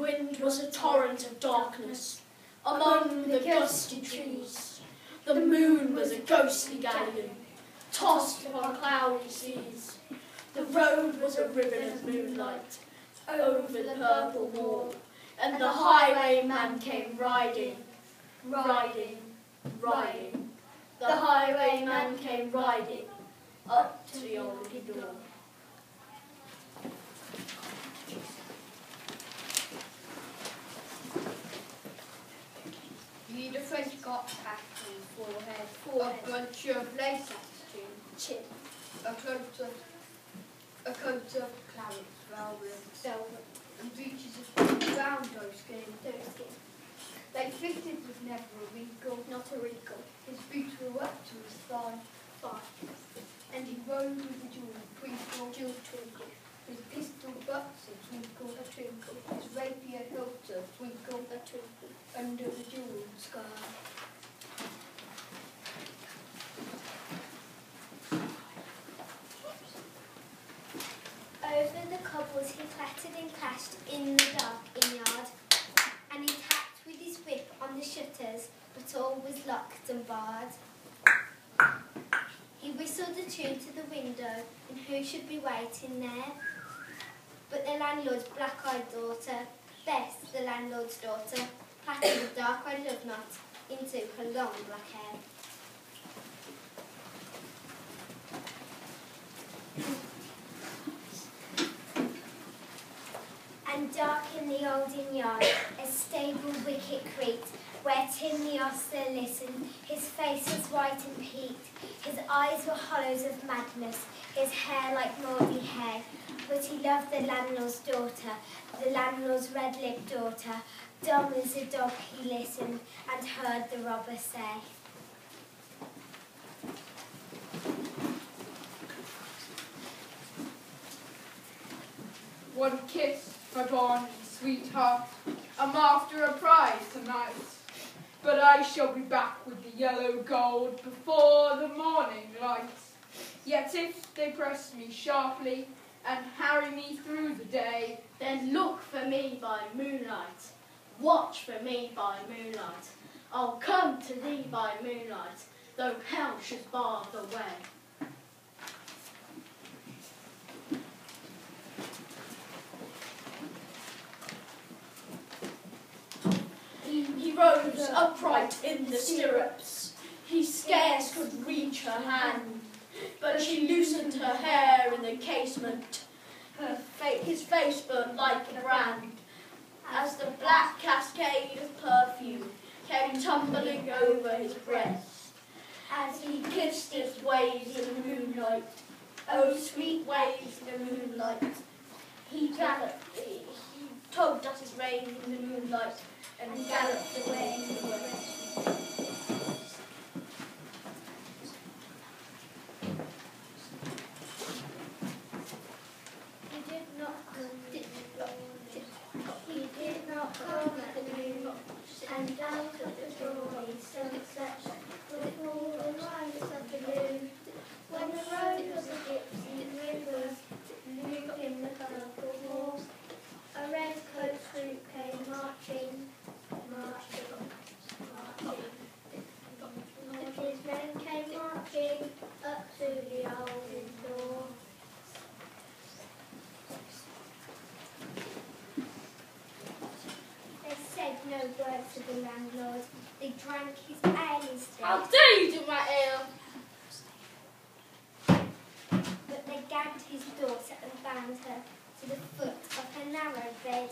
wind was a torrent of darkness among the gusty trees. The moon was a ghostly galleon, tossed upon cloudy seas. The road was a ribbon of moonlight over the purple wall, and the highwayman came riding, riding, riding. The highwayman came riding up to the old door. You'd a French got hat on forehead, a bunch of lace at chin, a coat of claret velvet, and breeches of brown doeskin. They fitted with never a wrinkle, not a wrinkle. His boots were up to his thigh, and he rode with a jewel twinkle. His pistol butts a twinkle, his rapier hilt a twinkle, under the jewelled sky. Over the cobbles he clattered and clashed in the dark inn-yard, and he tapped with his whip on the shutters, but all was locked and barred. He whistled a tune to the window, and who should be waiting there but the landlord's black-eyed daughter, Bess, the landlord's daughter, plaited a dark-eyed love knot into her long black hair. And dark in the old inn-yard, a stable wicket creaked, where Tim the ostler listened. His face was white and peaked, his eyes were hollows of madness, his hair like mouldy hay. But he loved the landlord's daughter, the landlord's red-lipped daughter. Dumb as a dog he listened, and heard the robber say, "One kiss, my bonny sweetheart, I'm after a prize tonight. But I shall be back with the yellow gold before the morning light. Yet if they press me sharply and harry me through the day, then look for me by moonlight, watch for me by moonlight. I'll come to thee by moonlight, though hell should bar the way." He rose upright in the stirrups. He scarce could reach her hand, but she loosened her hair in the casement. His face burned like a brand, as the black cascade of perfume came tumbling over his breast, as he kissed its waves in the moonlight. Oh, sweet waves in the moonlight. He tugged at his rein in the moonlight, and galloped away in the west. And down to the glory sunset, with all the lights of the moon, when the road was a gypsy river, moved in the purple wall, a red coat troop came marching, marching, marching. And his men came marching up to the old door. Said no word to the landlord. They drank his ale instead. How dare you do my ale? But they gagged his daughter and bound her to the foot of her narrow bed.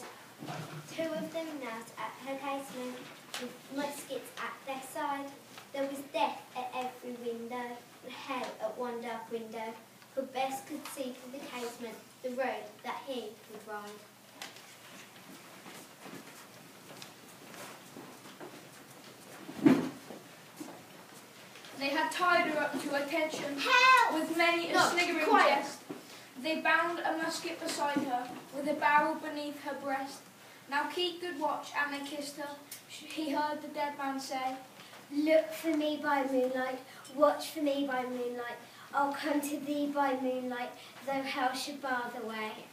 Two of them knelt at her casement with muskets at their side. There was death at every window and hell at one dark window, for Bess could see through the casement the road that he would ride. They had tied her up to attention Help! with many a sniggering jest. They bound a musket beside her, with a barrel beneath her breast. Now keep good watch, and they kissed her. He heard the dead man say, Look for me by moonlight, watch for me by moonlight. I'll come to thee by moonlight, though hell should bar the way.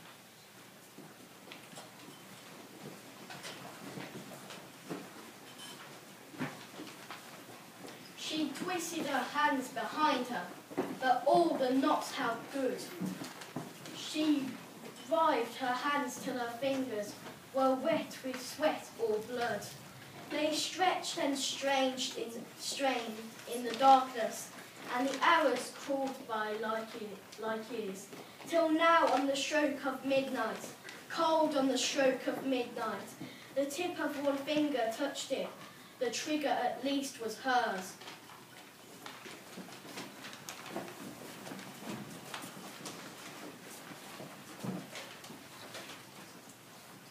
She twisted her hands behind her, but all the knots held good. She writhed her hands till her fingers were wet with sweat or blood. They stretched and strained in the darkness, and the hours crawled by like years, till now on the stroke of midnight, cold on the stroke of midnight, the tip of one finger touched it, the trigger at least was hers.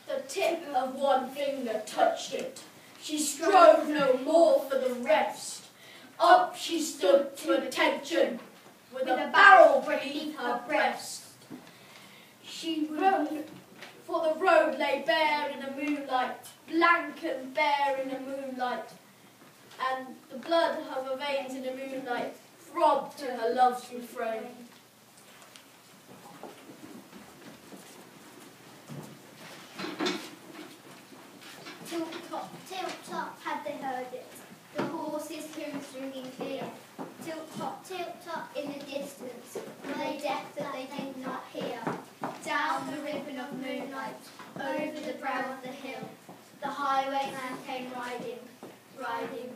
The tip of one finger touched it. She strove no more for the rest. Up she stood to attention, with a barrel beneath her breast. She rode, for the road lay bare in the moonlight, blank and bare in the moonlight, and the blood of her veins in the moonlight throbbed to her love's refrain. Tilt top, had they heard it, the horses' hoofs ringing clear. Tilt top, in the distance, were they deaf that they did not hear? Down the ribbon of moonlight, over the brow of the hill, the highwayman came riding, riding,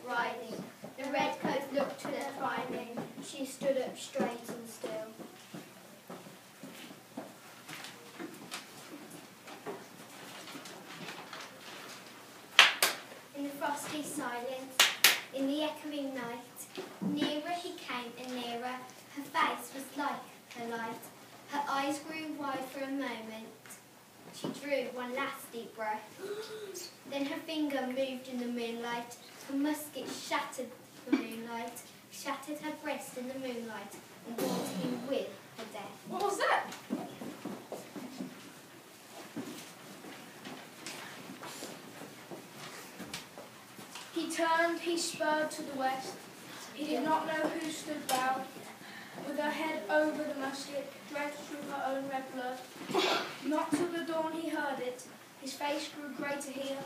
riding. The redcoats looked to their priming, she stood up straight and still. In the frosty silence, in the echoing night, nearer he came and nearer, her face was like her light. Her eyes grew wide for a moment, she drew one last deep breath. Then her finger moved in the moonlight, her musket shattered the moonlight, shattered her breast in the moonlight, and brought him with her death. What was that? He turned, he spurred to the west. He did not know who stood bound, with her head over the musket, drenched through her own red blood. Not till the dawn he heard it. His face grew grey to hear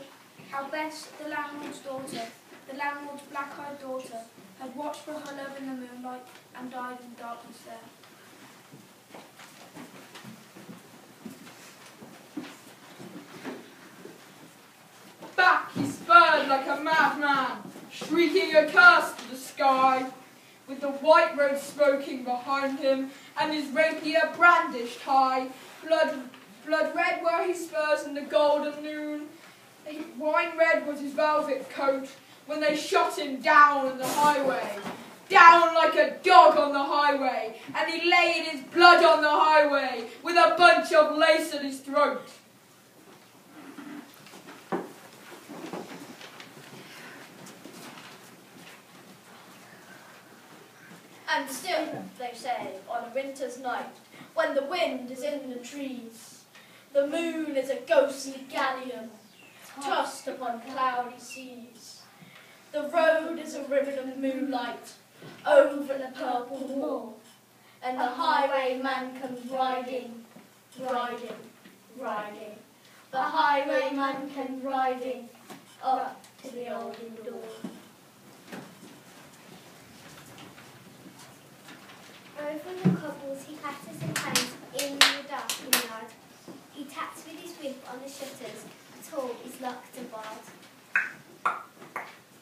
how Bess, the landlord's daughter, the landlord's black-eyed daughter, had watched for her love in the moonlight and died in darkness there. Back he spurred like a madman, shrieking a curse to the sky, with the white road smoking behind him, and his rapier brandished high. Blood red were his spurs in the golden noon. Wine red was his velvet coat, when they shot him down on the highway. Down like a dog on the highway, and he lay in his blood on the highway, with a bunch of lace at his throat. And still, they say, on a winter's night, when the wind is in the trees, the moon is a ghostly galleon, tossed upon cloudy seas. The road is a ribbon of moonlight, over the purple moor, and the highwayman comes riding, riding, riding. The highwayman came riding up to the olden door. Over the cobbles he patters and hangs in the darkened yard. He taps with his whip on the shutters, but all is locked and barred.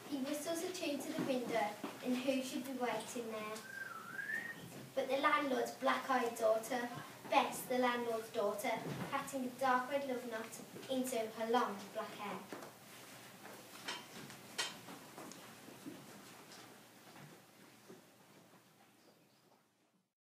He whistles a tune to the window, and who should be waiting there? But the landlord's black-eyed daughter, Bess, the landlord's daughter, patting a dark red love knot into her long black hair.